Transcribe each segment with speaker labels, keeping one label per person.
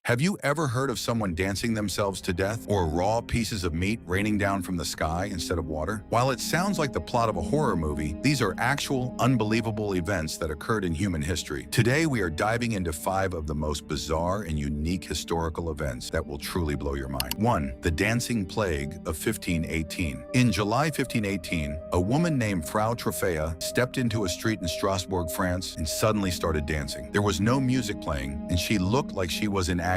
Speaker 1: Have you ever heard of someone dancing themselves to death, or raw pieces of meat raining down from the sky instead of water? While it sounds like the plot of a horror movie, these are actual, unbelievable events that occurred in human history. Today, we are diving into 5 of the most bizarre and unique historical events that will truly blow your mind. 1. The Dancing Plague of 1518. In July 1518, a woman named Frau Troffea stepped into a street in Strasbourg, France, and suddenly started dancing. There was no music playing, and she looked like she was in agony,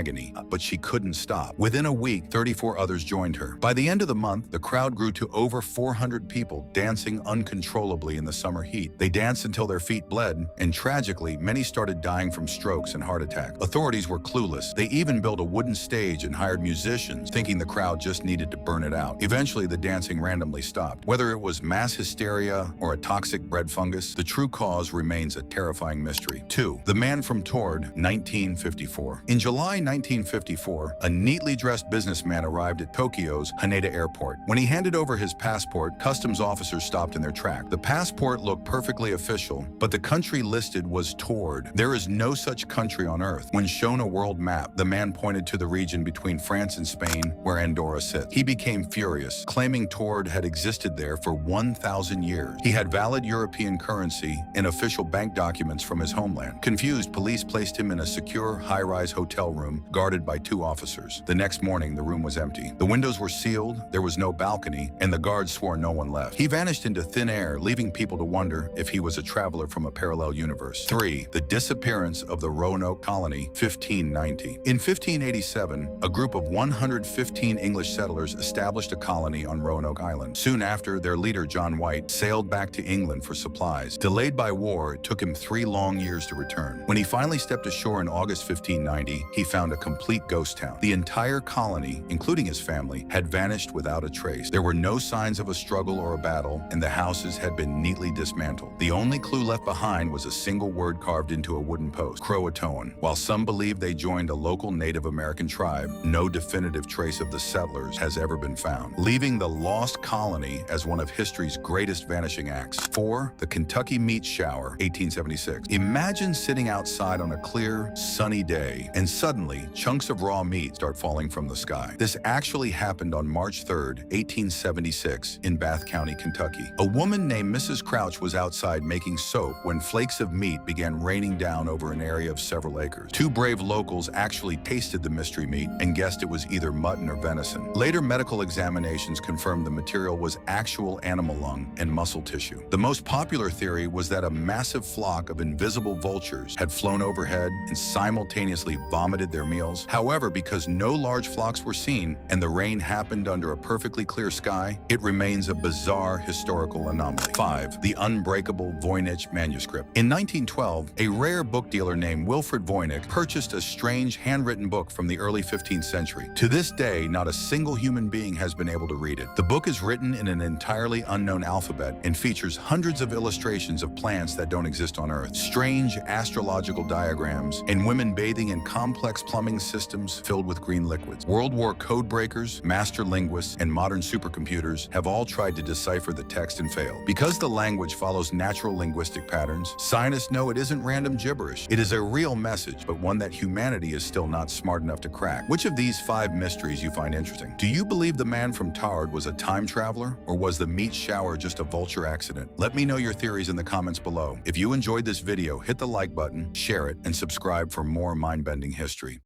Speaker 1: but she couldn't stop. Within a week, 34 others joined her. By the end of the month, the crowd grew to over 400 people dancing uncontrollably in the summer heat. They danced until their feet bled, and tragically, many started dying from strokes and heart attacks. Authorities were clueless. They even built a wooden stage and hired musicians, thinking the crowd just needed to burn it out. Eventually, the dancing randomly stopped. Whether it was mass hysteria or a toxic bread fungus, the true cause remains a terrifying mystery. 2. The Man from Taured, 1954. In July 1954, a neatly dressed businessman arrived at Tokyo's Haneda Airport. When he handed over his passport, customs officers stopped in their track. The passport looked perfectly official, but the country listed was Taured. There is no such country on Earth. When shown a world map, the man pointed to the region between France and Spain, where Andorra sits. He became furious, claiming Taured had existed there for 1,000 years. He had valid European currency and official bank documents from his homeland. Confused, police placed him in a secure, high-rise hotel room guarded by 2 officers. The next morning, the room was empty. The windows were sealed, there was no balcony, and the guards swore no one left. He vanished into thin air, leaving people to wonder if he was a traveler from a parallel universe. 3. The disappearance of the Roanoke colony, 1590. In 1587, a group of 115 English settlers established a colony on Roanoke Island. Soon after, their leader, John White, sailed back to England for supplies. Delayed by war, it took him 3 long years to return. When he finally stepped ashore in August 1590, he found a complete ghost town. The entire colony, including his family, had vanished without a trace. There were no signs of a struggle or a battle, and the houses had been neatly dismantled. The only clue left behind was a single word carved into a wooden post, Croatoan. While some believe they joined a local Native American tribe, no definitive trace of the settlers has ever been found, leaving the lost colony as one of history's greatest vanishing acts. 4. The Kentucky Meat Shower, 1876. Imagine sitting outside on a clear, sunny day, and suddenly, chunks of raw meat start falling from the sky. This actually happened on March 3rd, 1876, in Bath County, Kentucky. A woman named Mrs. Crouch was outside making soap when flakes of meat began raining down over an area of several acres. 2 brave locals actually tasted the mystery meat and guessed it was either mutton or venison. Later medical examinations confirmed the material was actual animal lung and muscle tissue. The most popular theory was that a massive flock of invisible vultures had flown overhead and simultaneously vomited their meals. However, because no large flocks were seen and the rain happened under a perfectly clear sky, it remains a bizarre historical anomaly. 5. The Unbreakable Voynich Manuscript. In 1912, a rare book dealer named Wilfred Voynich purchased a strange handwritten book from the early 15th century. To this day, not a single human being has been able to read it. The book is written in an entirely unknown alphabet and features hundreds of illustrations of plants that don't exist on Earth, strange astrological diagrams, and women bathing in complex plumbing systems filled with green liquids. World War code breakers, master linguists, and modern supercomputers have all tried to decipher the text and failed. Because the language follows natural linguistic patterns, scientists know it isn't random gibberish. It is a real message, but one that humanity is still not smart enough to crack. Which of these 5 mysteries you find interesting? Do you believe the man from Taured was a time traveler, or was the meat shower just a vulture accident? Let me know your theories in the comments below. If you enjoyed this video, hit the like button, share it, and subscribe for more mind-bending history.